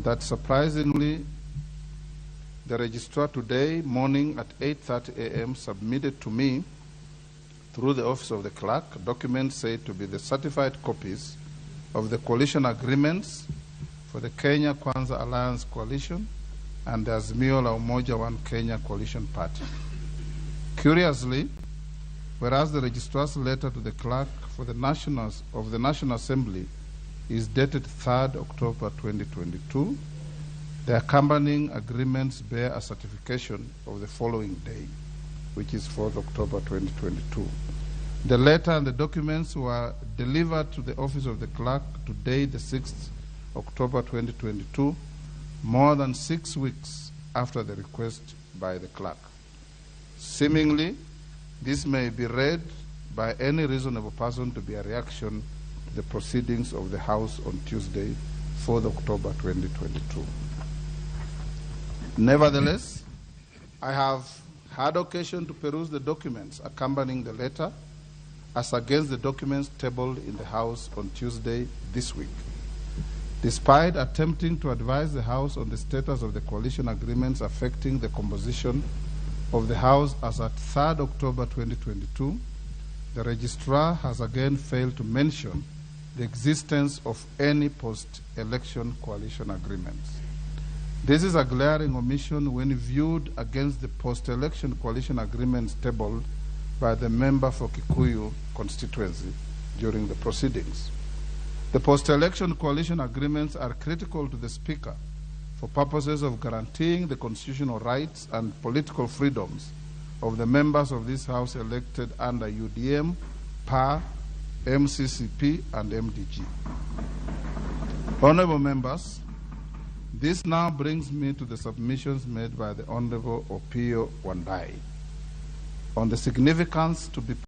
that surprisingly, the registrar today morning at 8:30 a.m. submitted to me through the office of the clerk documents said to be the certified copies of the coalition agreements for the Kenya Kwanza Alliance Coalition and the Azimio la Umoja One Kenya Coalition Party. Curiously, whereas the registrar's letter to the clerk for the National Assembly is dated 3rd October 2022, the accompanying agreements bear a certification of the following day, which is 4th October 2022. The letter and the documents were delivered to the office of the clerk today, the 6th October 2022, more than 6 weeks after the request by the clerk. Seemingly, this may be read by any reasonable person to be a reaction to the proceedings of the House on Tuesday, 4th October 2022. Nevertheless, I have had occasion to peruse the documents accompanying the letter as against the documents tabled in the House on Tuesday this week. Despite attempting to advise the House on the status of the coalition agreements affecting the composition of the House as at 3rd October 2022, the registrar has again failed to mention the existence of any post-election coalition agreements. This is a glaring omission when viewed against the post-election coalition agreements tabled by the member for Kikuyu constituency during the proceedings. The post-election coalition agreements are critical to the Speaker for purposes of guaranteeing the constitutional rights and political freedoms of the members of this House elected under UDM, PAR, MCCP, and MDG. Honorable members, this now brings me to the submissions made by the Honorable Opio Wandai on the significance to be